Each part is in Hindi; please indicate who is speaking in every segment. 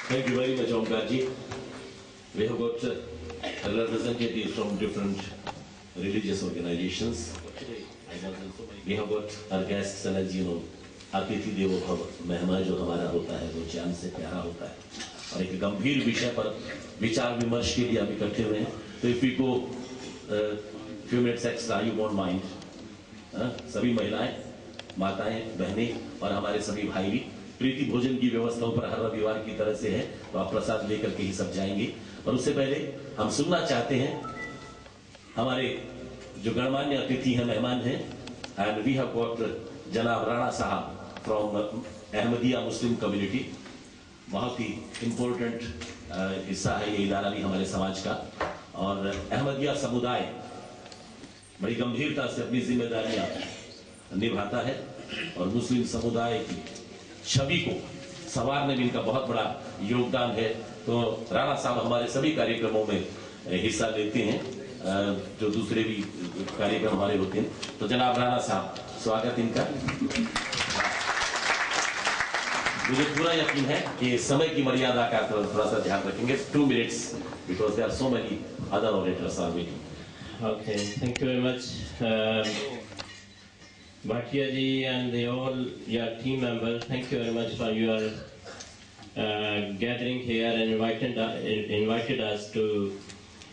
Speaker 1: Thank you very much, Omkarji. We have got representatives from different religious organizations. We have got our guests, and as you know, अतिथि देवो भव, मेहमान जो हमारा होता है वो जान से प्यारा होता है, और एक गंभीर विषय पर विचार विमर्श के लिए हम इकट्ठे हुए हैं. तो if we go few minutes extra, you won't mind. सभी महिलाएं, माताएं, बहनें और हमारे सभी भाई भी प्रीति भोजन की व्यवस्थाओं पर हर रविवार की तरह से है, तो आप प्रसाद लेकर के ही सब जाएंगे. और उससे पहले हम सुनना चाहते हैं हमारे जो गणमान्य अतिथि हैं, मेहमान हैं, एंड वी हैव गॉट जनाब राणा साहब फ्रॉम अहमदिया मुस्लिम कम्युनिटी. बहुत ही इम्पोर्टेंट हिस्सा है ये इदारा भी हमारे समाज का, और अहमदिया समुदाय बड़ी गंभीरता से अपनी जिम्मेदारियां निभाता है और मुस्लिम समुदाय की छवि को संवारने में इनका बहुत बड़ा योगदान है. तो राणा साहब हमारे सभी कार्यक्रमों में हिस्सा लेते हैं, जो दूसरे भी कार्यक्रम हमारे होते हैं. तो जनाब राणा साहब, स्वागत इनका. मुझे पूरा यकीन है कि समय की मर्यादा का थोड़ा सा ध्यान रखेंगे. 2 minutes because there are so many other orators are waiting.
Speaker 2: Okay, thank you very much, Bhatia ji and all your team members. Thank you very much for your gathering here and invited us to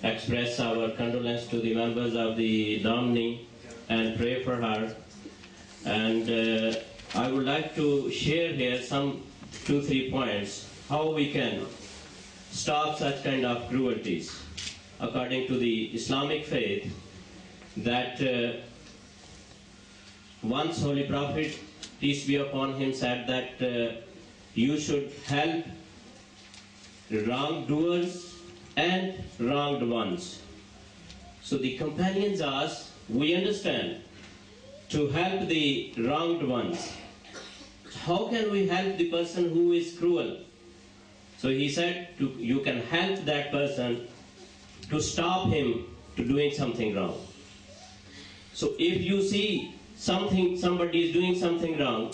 Speaker 2: express our condolence to the members of the nominee and pray for her. And I would like to share here some 2-3 points how we can stop such kind of cruelties. According to the Islamic faith, that once Holy Prophet, peace be upon him, said that you should help wrongdoers and wronged ones. So the companions asked, we understand, to help the wronged ones. How can we help the person who is cruel? So he said, you can help that person to stop him to doing something wrong. So if you see somebody is doing something wrong,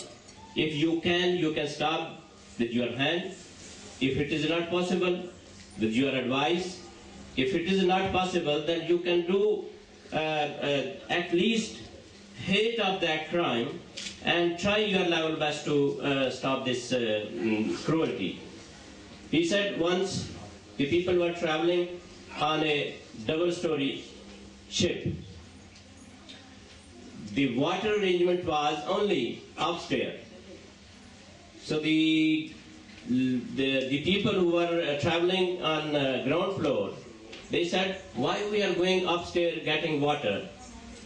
Speaker 2: if you can stop with your hand. If it is not possible, with your advice. If it is not possible, then you can do at least hate of that crime and try your level best to stop this cruelty. He said once the people were traveling on a double-story ship. The water arrangement was only upstairs. So the people who were traveling on ground floor, they said, why we are going upstairs getting water?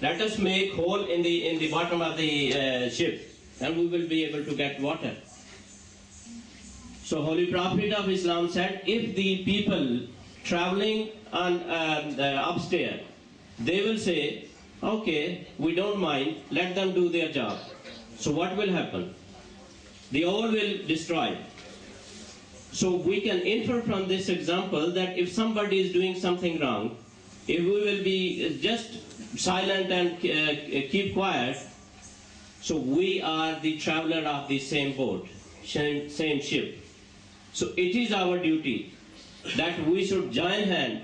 Speaker 2: Let us make hole in the bottom of the ship, and we will be able to get water. So Holy Prophet of Islam said, if the people traveling on upstairs, they will say, okay, we don't mind, let them do their job. So what will happen? They all will destroy. So we can infer from this example that if somebody is doing something wrong, if we will be just silent and keep quiet, so we are the traveler of the same boat, same ship. So it is our duty that we should join hand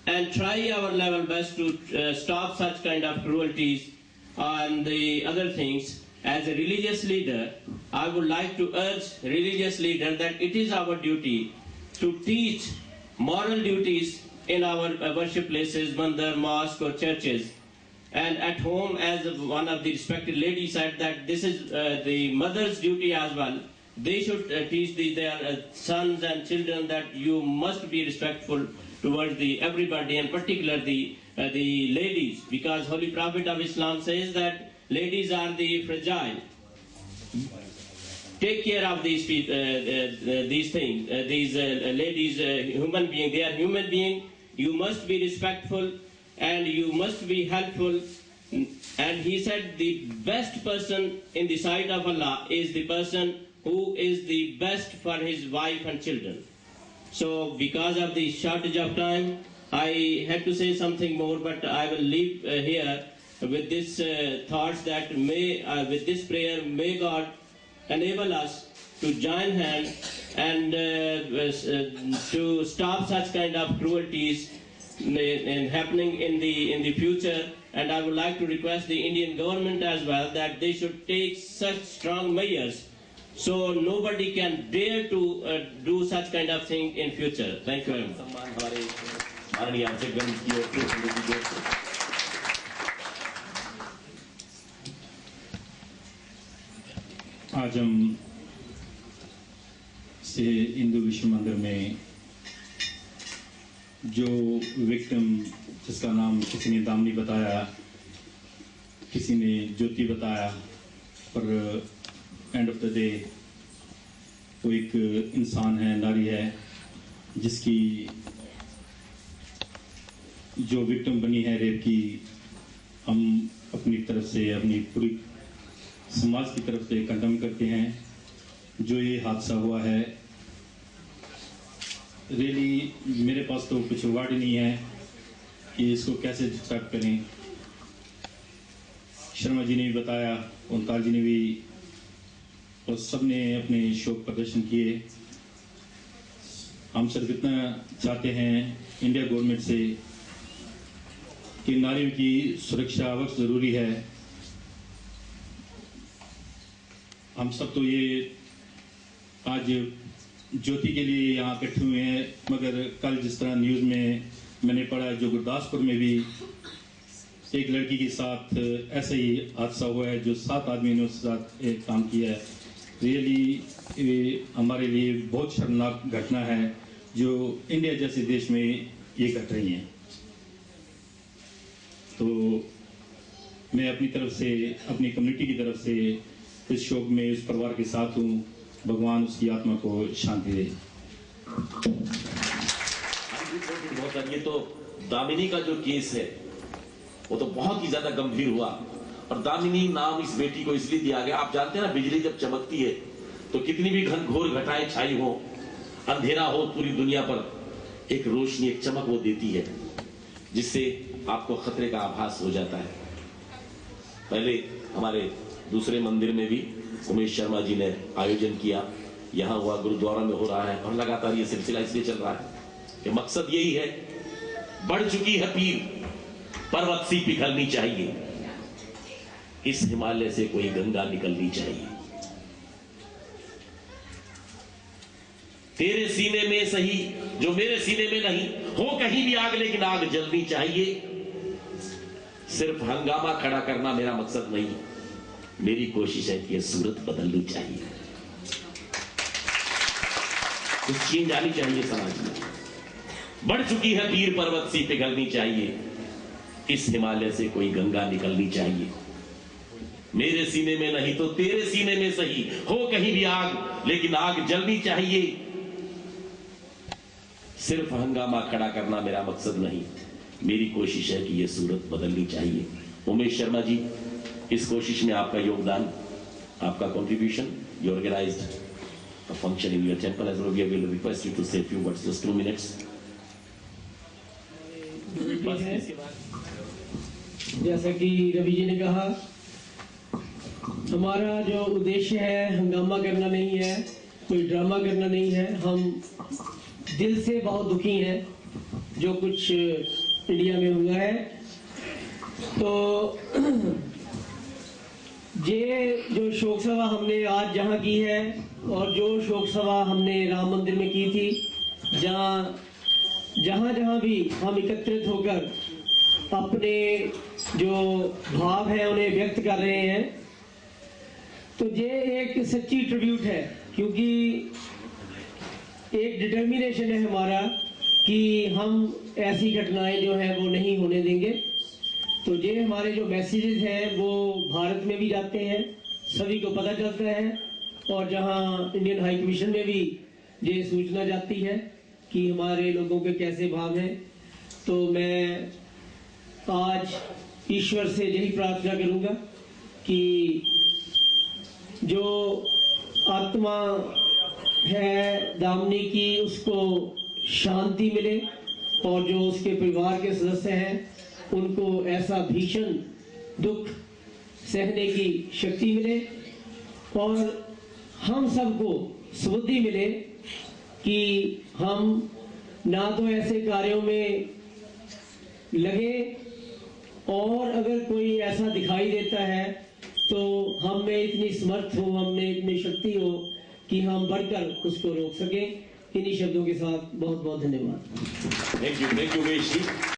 Speaker 2: and try our level best to stop such kind of cruelties and the other things. As a religious leader, I would like to urge religious leader that it is our duty to teach moral duties in our worship places, mandar, mosque or churches. And at home, as one of the respected ladies said, that this is the mother's duty as well. They should teach their sons and children that you must be respectful towards everybody, and particularly the ladies, because Holy Prophet of Islam says that ladies are the fragile. Take care of these people, these things. These ladies, human beings. They are human beings. You must be respectful and you must be helpful. And he said the best person in the sight of Allah is the person who is the best for his wife and children. So because of the shortage of time, I had to say something more, but I will leave here with this thoughts that with this prayer, may God enable us to join hands and to stop such kind of cruelties happening in the future. And I would like to request the Indian government as well that they should take such strong measures so nobody can dare to do such kind of thing in future. Thank you very much.
Speaker 3: आज हम से हिंदू विश्व मंदिर में जो विक्टिम जिसका नाम किसी ने दामिनी बताया, किसी ने ज्योति बताया, पर एंड ऑफ द डे वो एक इंसान है, नारी है, जिसकी जो विक्टिम बनी है रेप की, हम अपनी तरफ से, अपनी पूरी समाज की तरफ से कंडम करते हैं। जो ये हादसा हुआ है, रियली मेरे पास तो कुछ वर्ड नहीं है कि इसको कैसे डिस्क्राइब करें। शर्मा जी ने भी बताया, ओंकार जी ने भी, और सब ने अपने शोक प्रदर्शन किए। हम सिर्फ इतना चाहते हैं इंडिया गवर्नमेंट से कि नारियों की सुरक्षा अवश्य जरूरी है। हम सब तो ये आज ज्योति के लिए यहाँ इकट्ठे हुए हैं, मगर कल जिस तरह न्यूज़ में मैंने पढ़ा जो गुरदासपुर में भी एक लड़की के साथ ऐसे ही हादसा हुआ है, जो 7 आदमी ने उसके साथ एक काम किया है। रियली हमारे लिए बहुत शर्मनाक घटना है जो इंडिया जैसे देश में ये घट रही है। तो मैं अपनी तरफ से, अपनी कम्युनिटी की तरफ से इस शोक में इस परिवार के साथ हूँ। भगवान उसकी आत्मा को शांति दे।
Speaker 1: ये तो दामिनी का जो केस है वो तो बहुत ही ज्यादा गंभीर हुआ, और दामिनी नाम इस बेटी को इसलिए दिया गया। आप जानते हैं ना, बिजली जब चमकती है तो कितनी भी घनघोर घटाएं छाई हो, अंधेरा हो पूरी दुनिया पर, एक रोशनी, एक चमक वो देती है, जिससे आपको खतरे का आभास हो जाता है। पहले हमारे दूसरे मंदिर में भी उमेश शर्मा जी ने आयोजन किया, यहां हुआ, गुरुद्वारा में हो रहा है, और लगातार ये सिलसिला इसलिए चल रहा है कि मकसद यही है, बढ़ चुकी है पीर, पर्वत सी पिघलनी चाहिए, इस हिमालय से कोई गंगा निकलनी चाहिए। तेरे सीने में सही जो मेरे सीने में नहीं, हो कहीं भी आग लेकिन आग जलनी चाहिए। सिर्फ हंगामा खड़ा करना मेरा मकसद नहीं, मेरी कोशिश है कि यह सूरत बदलनी चाहिए, कुछ चेंज आनी चाहिए समाज में। बढ़ चुकी है पीर, पर्वत सी पिघलनी चाहिए, इस हिमालय से कोई गंगा निकलनी चाहिए। मेरे सीने में नहीं तो तेरे सीने में सही, हो कहीं भी आग लेकिन आग जलनी चाहिए। सिर्फ हंगामा खड़ा करना मेरा मकसद नहीं, मेरी कोशिश है कि यह सूरत बदलनी चाहिए। उमेश शर्मा जी, इस कोशिश में आपका योगदान, आपका contribution, you organized a function in your temple as well. We will request you to say few words, just 2 minutes.
Speaker 4: जैसा कि रवि जी ने कहा, हमारा जो उद्देश्य है हंगामा करना नहीं है, कोई ड्रामा करना नहीं है। हम दिल से बहुत दुखी हैं जो कुछ इंडिया में हुआ है। तो ये जो शोक सभा हमने आज जहाँ की है, और जो शोक सभा हमने राम मंदिर में की थी, जहाँ भी हम एकत्रित होकर अपने जो भाव है उन्हें व्यक्त कर रहे हैं, तो ये एक सच्ची ट्रिब्यूट है, क्योंकि एक डिटर्मिनेशन है हमारा कि हम ऐसी घटनाएं जो हैं वो नहीं होने देंगे। तो ये हमारे जो मैसेजेस हैं वो भारत में भी जाते हैं, सभी को पता चलता है, और जहां इंडियन हाई कमीशन में भी ये सूचना जाती है कि हमारे लोगों के कैसे भाव हैं। तो मैं आज ईश्वर से यही प्रार्थना करूंगा कि जो आत्मा है दामिनी की उसको शांति मिले, और जो उसके परिवार के सदस्य हैं उनको ऐसा भीषण दुख सहने की शक्ति मिले, और हम सबको सुबुद्धि मिले कि हम ना तो ऐसे कार्यों में लगे, और अगर कोई ऐसा दिखाई देता है तो हम में इतनी समर्थ हो, हम में इतनी शक्ति हो कि हम बढ़कर उसको रोक सकें। इन्हीं शब्दों के साथ बहुत बहुत धन्यवाद।
Speaker 1: थैंक यू वेश जी।